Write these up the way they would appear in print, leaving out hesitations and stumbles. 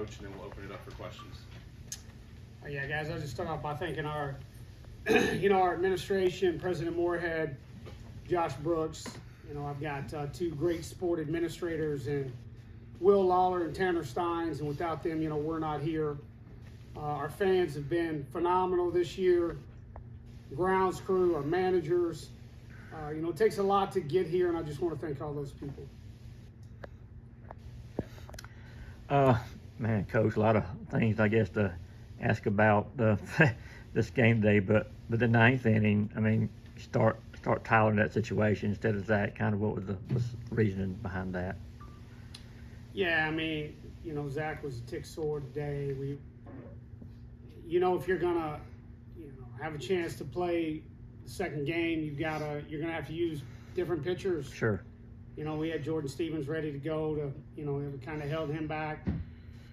Coach, and then we'll open it up for questions. Yeah, guys, I'll just start off by thanking our, our administration, President Moorhead, Josh Brooks. I've got two great sport administrators and Will Lawler and Tanner Steins, and without them, we're not here. Our fans have been phenomenal this year. Grounds crew, our managers. It takes a lot to get here, and I just want to thank all those people. Man, Coach, a lot of things I guess to ask about this game day, but the ninth inning, I mean, start Tyler in that situation instead of Zach. Kind of what was the reasoning behind that? Yeah, I mean, Zach was a tick sore today. If you're gonna, have a chance to play the second game, you're gonna have to use different pitchers. Sure. We had Jordan Stevens ready to go to, we kind of held him back,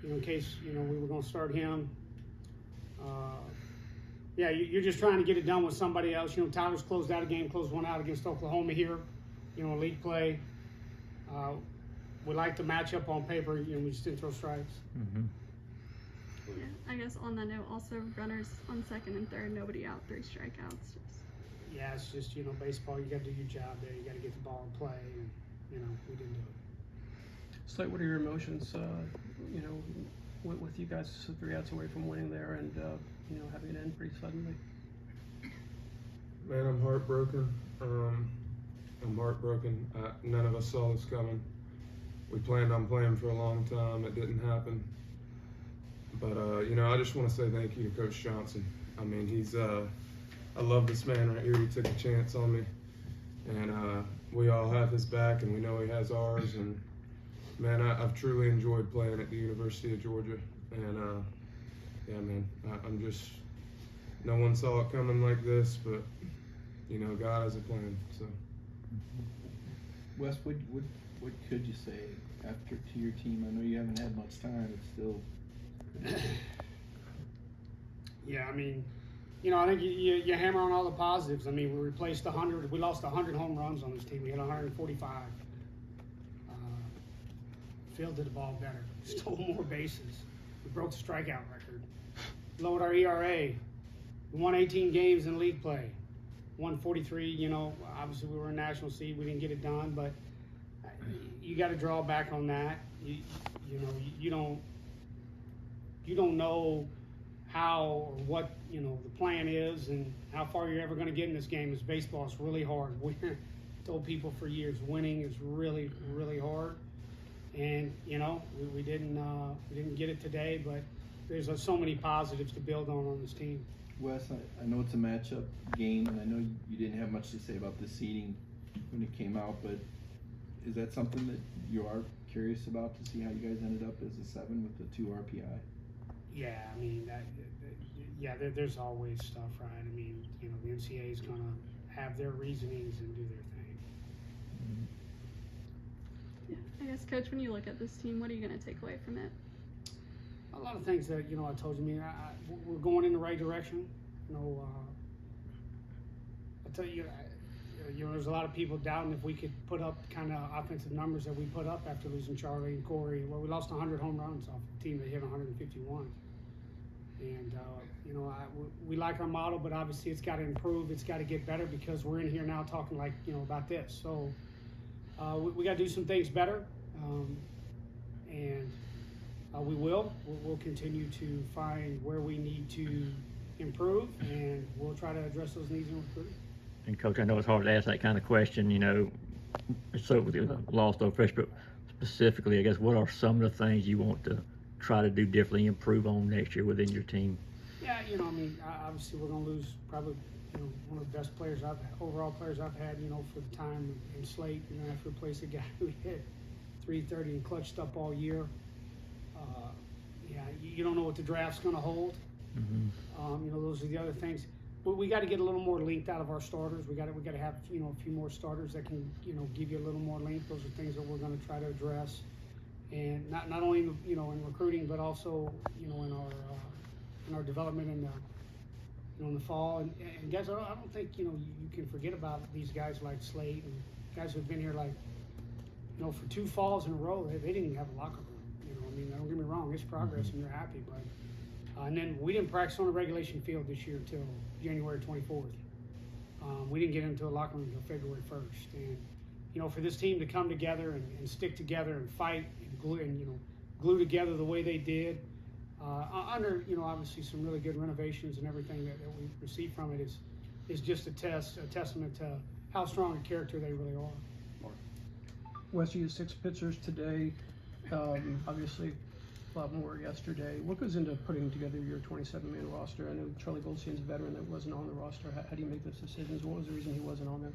in case, we were going to start him. You're just trying to get it done with somebody else. Tyler's closed out a game, closed one out against Oklahoma here, league play. We like the matchup on paper, we just didn't throw strikes. Mm-hmm. Yeah, I guess on that note, also runners on second and third, nobody out, 3 strikeouts. Yeah, it's just, baseball, you got to do your job there. You got to get the ball in play, and, we didn't do it. Slate, what are your emotions, with you guys 3 outs away from winning there and, having it end pretty suddenly? Man, I'm heartbroken. None of us saw this coming. We planned on playing for a long time. It didn't happen. But, I just want to say thank you to Coach Johnson. I mean, I love this man right here. He took a chance on me. And we all have his back, and we know he has ours. And, man, I've truly enjoyed playing at the University of Georgia. And, yeah, man, I'm just – no one saw it coming like this, but, God has a plan. So. Wes, what could you say after to your team? I know you haven't had much time. It's still – Yeah, I mean – I think you hammer on all the positives. I mean, we replaced 100. We lost 100 home runs on this team. We had 145. Field did the ball better. Stole more bases. We broke the strikeout record. Lowered our ERA. We won 18 games in league play. 143. Obviously we were a national seed. We didn't get it done, but you got to draw back on that. You don't know how or what the plan is and how far you're ever going to get in this game. Is baseball. It's really hard. We told people for years winning is really, really hard, and we didn't get it today, but there's so many positives to build on this team. Wes, I know it's a matchup game, and I know you didn't have much to say about the seeding when it came out, but is that something that you are curious about to see how you guys ended up as a 7 with the 2 RPI? Yeah, I mean, there's always stuff, right? I mean, the NCAA is going to have their reasonings and do their thing. Yeah, I guess, Coach, when you look at this team, what are you going to take away from it? A lot of things that, I told you, we're going in the right direction. I tell you, there's a lot of people doubting if we could put up kind of offensive numbers that we put up after losing Charlie and Corey. Well, we lost 100 home runs off a team that hit 151. And, we like our model, but obviously it's got to improve. It's got to get better because we're in here now talking about this. So we got to do some things better. We will. We'll continue to find where we need to improve, and we'll try to address those needs in recruiting. And Coach, I know it's hard to ask that kind of question, so with the lost though fresh, but specifically, I guess, what are some of the things you want to try to do differently, improve on next year within your team? Yeah, obviously we're going to lose probably, one of the best overall players I've had, for the time in Slate. You're going to have to replace a guy who hit .330 and clutched up all year. You don't know what the draft's going to hold. Mm-hmm. Those are the other things. But we got to get a little more length out of our starters. We got to have a few more starters that can give you a little more length. Those are things that we're going to try to address, and not only in recruiting, but also in our development in the fall. And guys, I don't think you can forget about these guys like Slate and guys who've been here for 2 falls in a row. They didn't even have a locker room. I mean, don't get me wrong, it's progress and you're happy, but and then we didn't practice on a regulation field this year until January 24th. We didn't get into a locker room until February 1st, and for this team to come together and stick together and fight and glue together the way they did, under obviously some really good renovations and everything that we received from it is just a testament to how strong a character they really are. Wes, you used 6 pitchers today. Obviously, a lot more yesterday. What goes into putting together your 27-man roster? I know Charlie Goldstein's a veteran that wasn't on the roster. How do you make those decisions? What was the reason he wasn't on there?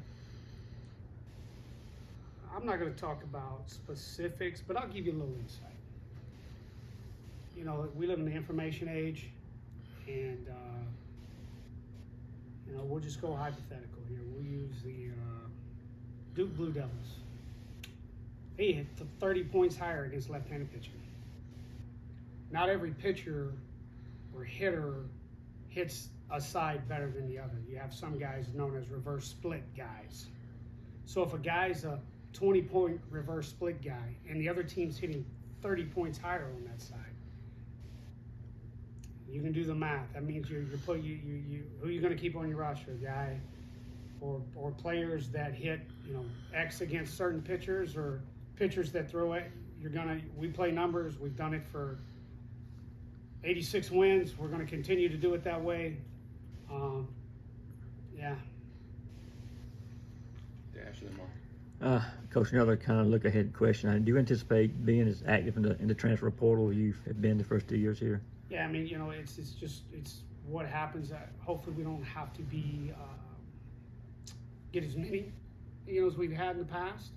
I'm not going to talk about specifics, but I'll give you a little insight. We live in the information age, and we'll just go hypothetical here. We'll use the Duke Blue Devils. They hit 30 points higher against left-handed pitching. Not every pitcher or hitter hits a side better than the other. You have some guys known as reverse split guys. So if a guy's a 20-point reverse split guy and the other team's hitting 30 points higher on that side, you can do the math. That means who are you going to keep on your roster? A guy or players that hit X against certain pitchers, or pitchers that throw it. We play numbers. We've done it for 86 wins. We're going to continue to do it that way. Yeah. Coach, another kind of look ahead question. Do you anticipate being as active in the transfer portal you have been the first 2 years here? Yeah, I mean, it's what happens. Hopefully, we don't have to get as many, as we've had in the past.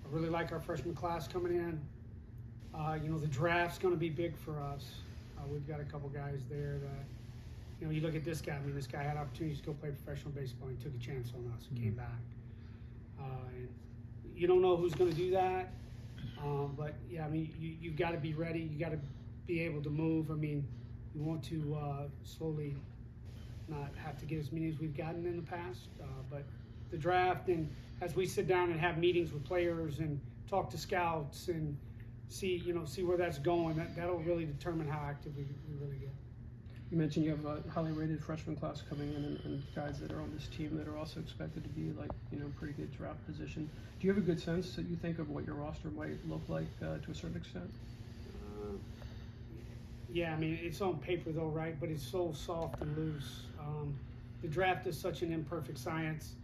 I really like our freshman class coming in. The draft's going to be big for us. We've got a couple guys there that, you look at this guy. I mean, this guy had opportunities to go play professional baseball. He took a chance on us and came back. And you don't know who's going to do that, but yeah, I mean, you've got to be ready. You got to be able to move. I mean, we want to slowly not have to get as many as we've gotten in the past, but the draft, and as we sit down and have meetings with players and talk to scouts and see where that's going, that'll really determine how active we really get. You mentioned you have a highly rated freshman class coming in, and guys that are on this team that are also expected to be pretty good draft position. Do you have a good sense that you think of what your roster might look like to a certain extent? Yeah, I mean, it's on paper though, right? But it's so soft and loose. The draft is such an imperfect science.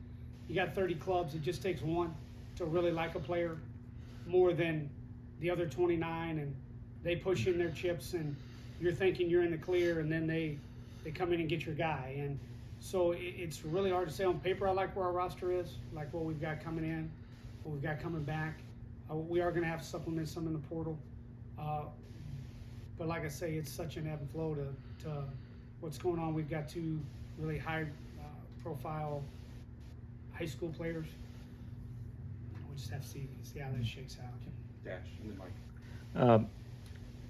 You got 30 clubs. It just takes one to really like a player more than the other 29, and they push in their chips, and you're thinking you're in the clear, and then they come in and get your guy. And so it's really hard to say on paper. I like where our roster is, like what we've got coming in, what we've got coming back. We are going to have to supplement some in the portal. But like I say, it's such an ebb and flow to what's going on. We've got 2 really high profile high school players. We'll just have to see how that shakes out. Dash, and then Mike.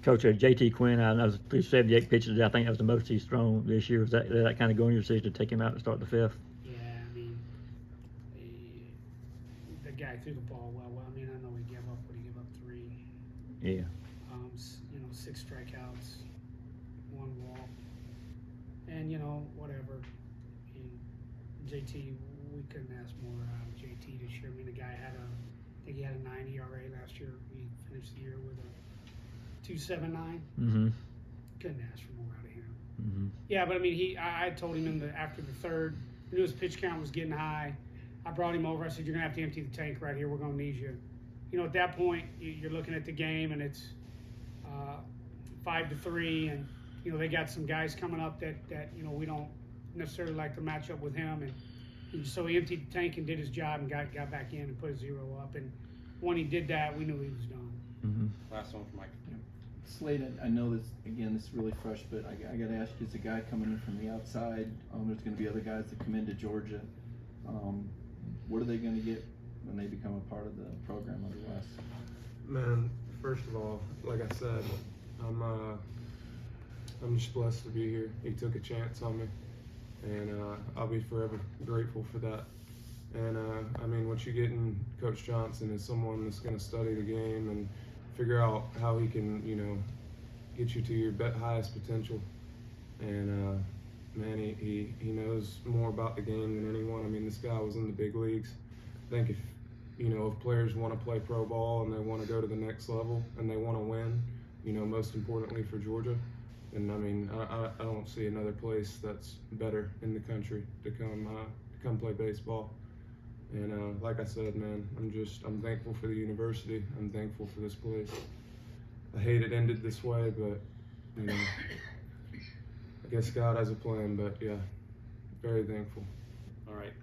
Coach, JT Quinn, I know through 78 pitches, I think that was the most he's thrown this year. Is that kind of going your decision to take him out to start the 5th? Yeah, I mean, the guy threw the ball well. I mean, I know he gave up 3. Yeah. 6 strikeouts, 1 walk, and whatever. I mean, JT, we couldn't ask more out of JT this year. I mean, the guy I think he had a 9 ERA last year. He finished the year with a 2.79. Mm-hmm. Couldn't ask for more out of him. Mm-hmm. Yeah, but I mean, I told him after the 3rd, I knew his pitch count was getting high. I brought him over. I said, "You're gonna have to empty the tank right here. We're gonna need you." At that point, you're looking at the game, and it's 5-3, and they got some guys coming up that we don't necessarily like to match up with him, and so he emptied the tank and did his job and got back in and put a 0 up, and when he did that, we knew he was done. Mm-hmm. Last one for Mike. Slade, I know this is really fresh, but I got to ask you, as a guy coming in from the outside, there's going to be other guys that come into Georgia. What are they going to get when they become a part of the program under Wes? Man, first of all, like I said, I'm just blessed to be here. He took a chance on me, and I'll be forever grateful for that. And I mean, what you get in Coach Johnson is someone that's going to study the game and figure out how he can, get you to your highest potential. And man, he knows more about the game than anyone. I mean, this guy was in the big leagues. I think if players want to play pro ball and they want to go to the next level and they want to win, most importantly for Georgia, and I mean, I don't see another place that's better in the country to come play baseball. And like I said, man, I'm thankful for the university. I'm thankful for this place. I hate it ended this way, but I guess God has a plan. But yeah, very thankful. All right.